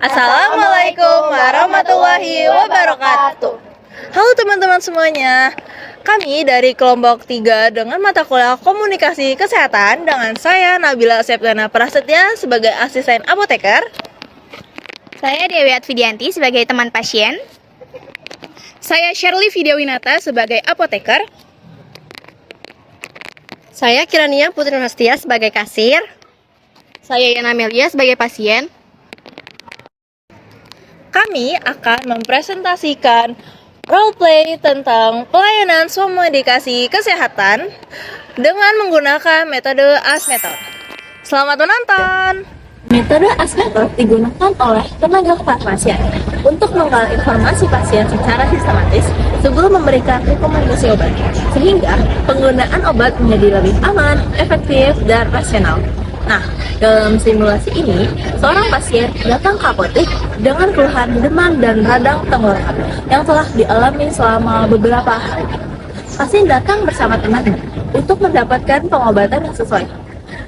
Assalamualaikum warahmatullahi wabarakatuh. Halo teman-teman semuanya. Kami dari kelompok 3 dengan mata kuliah Komunikasi Kesehatan dengan saya Nabila Septiana Prasetya sebagai asisten apoteker. Saya Dewi Atvidianti sebagai teman pasien. Saya Shirley Vidyawinata sebagai apoteker. Saya Kirania Putri Nastia sebagai kasir. Saya Yana Melia sebagai pasien. Kami akan mempresentasikan roleplay tentang pelayanan medikasi kesehatan dengan menggunakan metode ASMETOD. Selamat menonton! Metode ASMETOD digunakan oleh tenaga kefarmasian untuk menggali informasi pasien secara sistematis sebelum memberikan rekomendasi obat, sehingga penggunaan obat menjadi lebih aman, efektif, dan rasional. Nah, dalam simulasi ini, seorang pasien datang ke apotek dengan keluhan demam dan radang tenggorokan yang telah dialami selama beberapa hari. Pasien datang bersama temannya untuk mendapatkan pengobatan yang sesuai.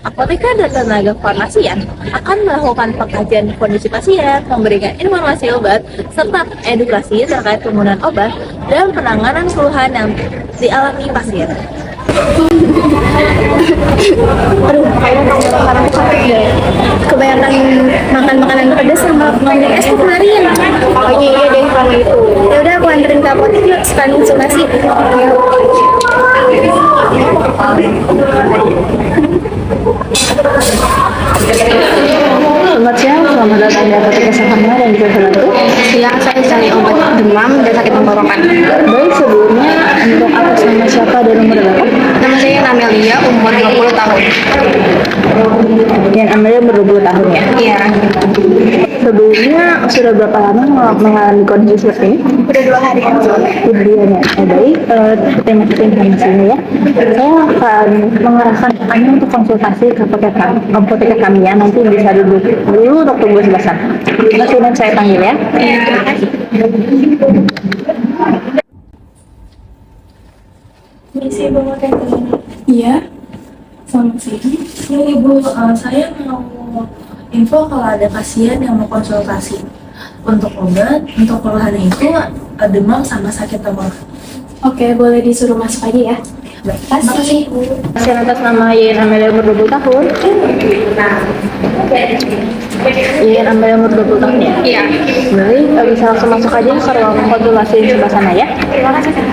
Apoteker dan tenaga kefarmasian akan melakukan pengkajian kondisi pasien, memberikan informasi obat, serta edukasi terkait penggunaan obat dan penanganan keluhan yang dialami pasien. Aduh, kayaknya sekarang sakit deh. Kebanyakan makan makanan pedas sama minum es kemarin. Oh iya deh kalau itu. Ya udah, aku anterin ke apotek yuk sekalian konsultasi. Selamat siang, selamat datang di apotek kesehatan dan juga Bantu. Siang saya cari obat demam dan sakit tenggorokan. Baik, sebelumnya untuk atas nama siapa dan umur berapa? Nama saya Yana Melia, umur 20 tahun. Yang Amelia ber-20 tahun ya? Iya. Sebelumnya sudah berapa lama mengalami kondisi seperti ini? Udah 2 hari. Kemudian ya, baik, tema informasinya ya. Saya akan mengarahkan Anda untuk konsultasi ke apoteker kami ya. Nanti bisa duduk dulu untuk tunggu sebelah sana. Kemudian saya panggil ya. Misi Ibu Iya, selamat siang. Ya Ibu, saya mau info kalau ada pasien yang mau konsultasi untuk obat, untuk keluhannya itu demam sama sakit tenggorokan. Oke, boleh disuruh masuk aja ya. Baik, Kasih. Pasien atas nama Yayan Amelia umur 20 tahun. Yayan Amelia umur 20 tahun ya? Iya. Baik, bisa langsung masuk aja ke ruang konsultasi di sebelah sana ya. Terima kasih, Kak.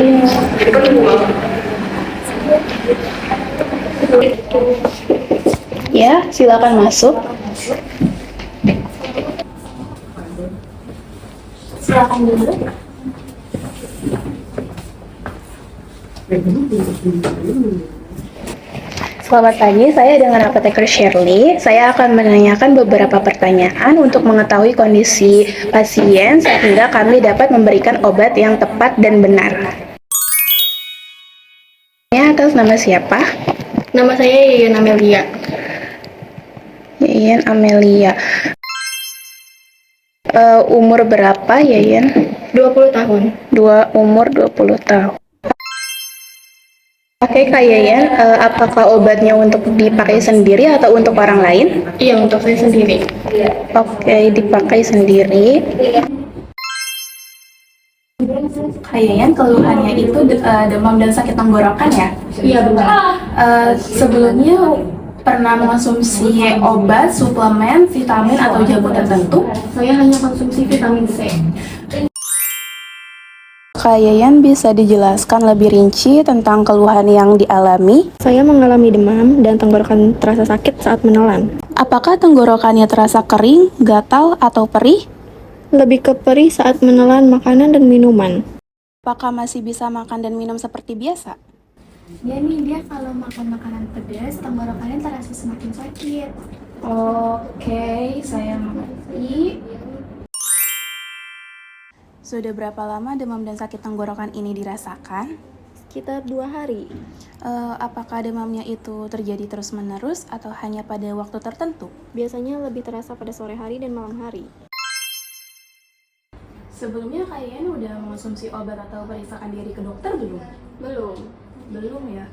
Ya, silakan masuk. Silakan dulu. Selamat pagi, saya dengan apoteker Shirley. Saya akan menanyakan beberapa pertanyaan untuk mengetahui kondisi pasien sehingga kami dapat memberikan obat yang tepat dan benar. Atas nama siapa? Nama saya Yana Melia. Yayan Amelia. Umur berapa Yayan? 20 tahun. Umur 20 tahun. Oke Kak Yayan, apakah obatnya untuk dipakai sendiri atau untuk orang lain? Iya, untuk saya sendiri. Oke, dipakai sendiri. Kayaknya keluhannya itu demam dan sakit tenggorokan ya? Iya, benar. Sebelumnya pernah mengonsumsi obat, suplemen, vitamin atau jamu tertentu? Saya hanya konsumsi vitamin C. Kak Yayan, bisa dijelaskan lebih rinci tentang keluhan yang dialami? Saya mengalami demam dan tenggorokan terasa sakit saat menelan. Apakah tenggorokannya terasa kering, gatal, atau perih? Lebih ke perih saat menelan makanan dan minuman. Apakah masih bisa makan dan minum seperti biasa? Ya nih, dia kalau makan makanan pedas, tenggorokannya terasa semakin sakit. Oke, saya mengerti. Sudah berapa lama demam dan sakit tenggorokan ini dirasakan? Sekitar 2 hari. Apakah demamnya itu terjadi terus-menerus atau hanya pada waktu tertentu? Biasanya lebih terasa pada sore hari dan malam hari. Sebelumnya kalian udah mengonsumsi obat atau periksakan diri ke dokter belum? Belum ya?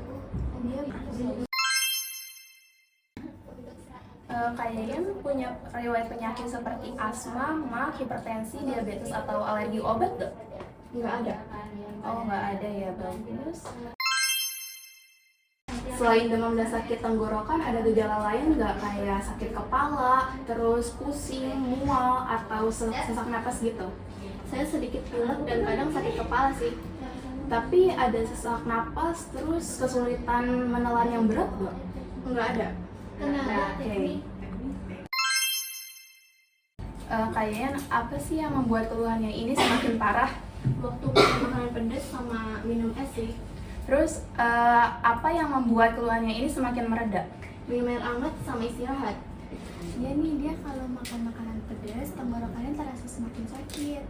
Kayaknya punya riwayat penyakit seperti asma, mah, hipertensi, diabetes, atau alergi obat nggak? Nggak ada. Oh, nggak ada ya, bagus. Selain demam dan sakit tenggorokan, ada gejala lain nggak kayak sakit kepala, terus pusing, mual, atau sesak napas gitu? Saya sedikit pilek dan kadang sakit kepala sih. Tapi ada sesak napas, terus kesulitan menelan yang berat nggak? Nggak ada. Oke. Kayaknya apa sih yang membuat keluhannya ini semakin parah? Waktu makan makanan pedas sama minum es sih. Terus apa yang membuat keluhannya ini semakin mereda? Minum air hangat sama istirahat. Ya nih, dia kalau makan makanan pedas, tenggorokannya terasa semakin sakit.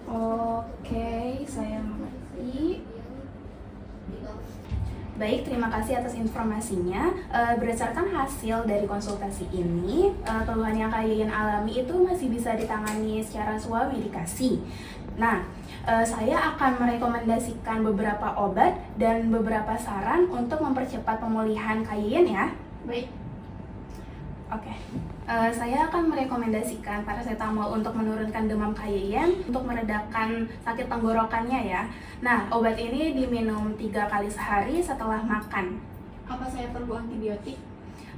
Oke, saya mengerti. Baik, terima kasih atas informasinya. Berdasarkan hasil dari konsultasi ini, keluhan yang Kak Yayan alami itu masih bisa ditangani secara swamedikasi. Nah, saya akan merekomendasikan beberapa obat dan beberapa saran untuk mempercepat pemulihan Kak Yayan ya. Baik. Oke. Saya akan merekomendasikan paracetamol untuk menurunkan demam Kak Yayan, untuk meredakan sakit tenggorokannya ya. Nah, obat ini diminum 3 kali sehari setelah makan. Apa saya perlu antibiotik?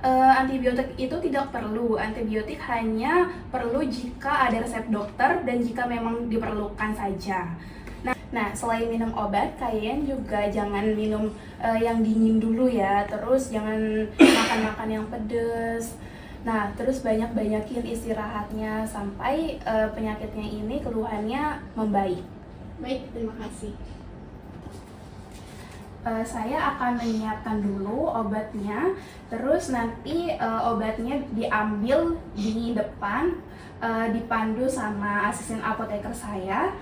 Antibiotik itu tidak perlu. Antibiotik hanya perlu jika ada resep dokter dan jika memang diperlukan saja. Nah, selain minum obat, kalian juga jangan minum yang dingin dulu ya. Terus jangan makan-makan yang pedas. Nah, terus banyak-banyakin istirahatnya sampai penyakitnya ini keluhannya membaik. Baik, terima kasih. Saya akan menyiapkan dulu obatnya, terus nanti obatnya diambil di depan, dipandu sama asisten apoteker saya,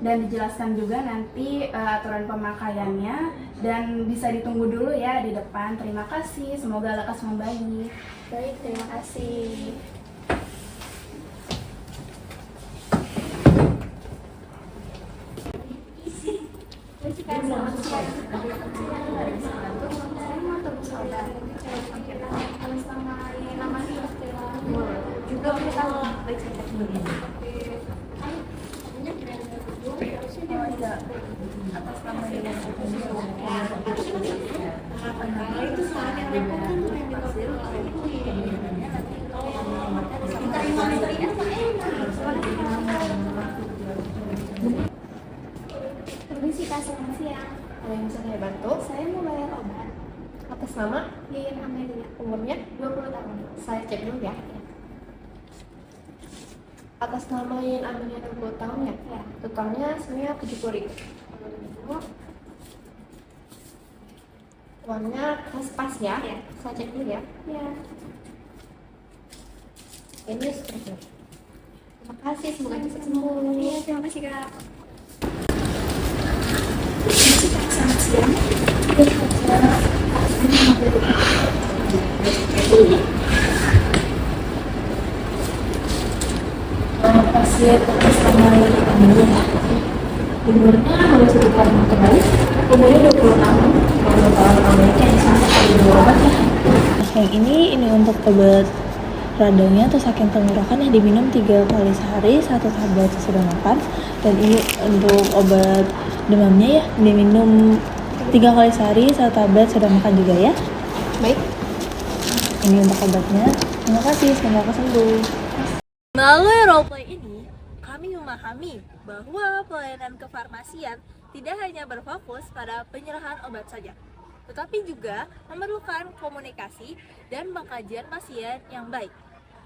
dan dijelaskan juga nanti aturan pemakaiannya, dan bisa ditunggu dulu ya di depan. Terima kasih, semoga lekas membaik. Baik, terima kasih. Permisi Kak, selamat siang. Ada yang bisa saya bantu? Saya mau bayar obat. Atas nama, Yayan Amelia, umurnya, 20 tahun. saya cek dulu ya. Atas nama Yayan Amelia 20 tahun ya? Ya. Totalnya sebenarnya 70.000. Uangnya pas ya? Ya. Saya cek dulu ya. Ya. Ini seperti terima kasih, semoga cepat sembuh. Iya, terima kasih Kak. Pasien atas nama Amelia. Umurnya baru 1 tahun kembali. Umurnya 20 tahun. Kalau tahun Amerika yang sama sekali obat ya. Yang ini untuk obat radangnya atau sakit tenggorokan yang diminum 3 kali sehari, 1 tablet sesudah makan. Dan ini untuk obat demamnya ya, diminum 3 kali sehari, 1 tablet sudah makan juga ya. Baik. Ini untuk obatnya. Terima kasih, semoga sembuh. Melalui roleplay ini, kami memahami bahwa pelayanan kefarmasian tidak hanya berfokus pada penyerahan obat saja, tetapi juga memerlukan komunikasi dan pengkajian pasien yang baik.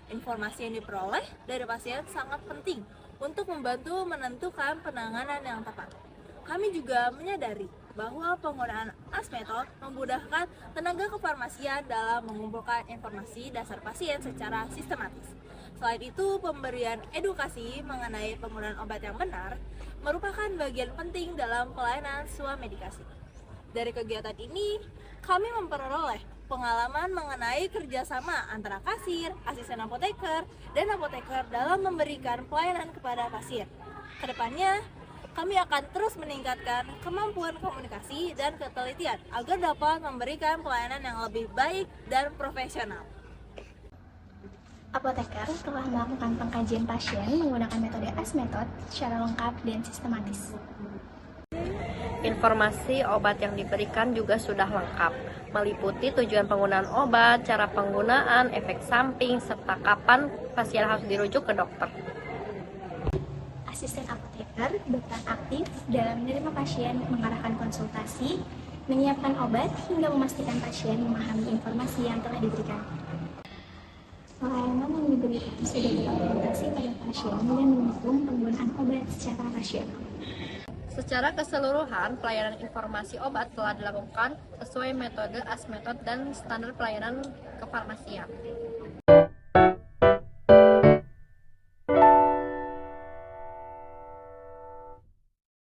Informasi yang diperoleh dari pasien sangat penting untuk membantu menentukan penanganan yang tepat. Kami juga menyadari bahwa penggunaan ASMethod memudahkan tenaga kefarmasian dalam mengumpulkan informasi dasar pasien secara sistematis. Selain itu, pemberian edukasi mengenai penggunaan obat yang benar merupakan bagian penting dalam pelayanan swamedikasi. Dari kegiatan ini, kami memperoleh pengalaman mengenai kerjasama antara kasir, asisten apoteker, dan apoteker dalam memberikan pelayanan kepada pasien. Kedepannya, kami akan terus meningkatkan kemampuan komunikasi dan ketelitian agar dapat memberikan pelayanan yang lebih baik dan profesional. Apoteker telah melakukan pengkajian pasien menggunakan metode AS-method secara lengkap dan sistematis. Informasi obat yang diberikan juga sudah lengkap, meliputi tujuan penggunaan obat, cara penggunaan, efek samping, serta kapan pasien harus dirujuk ke dokter. Asisten apoteker berperan aktif dalam menerima pasien, mengarahkan konsultasi, menyiapkan obat, hingga memastikan pasien memahami informasi yang telah diberikan. Pelayanan yang diberikan sudah berorientasi pada pasien dan mendukung penggunaan obat secara rasional. Secara keseluruhan, pelayanan informasi obat telah dilakukan sesuai metode AS-method dan standar pelayanan kefarmasian.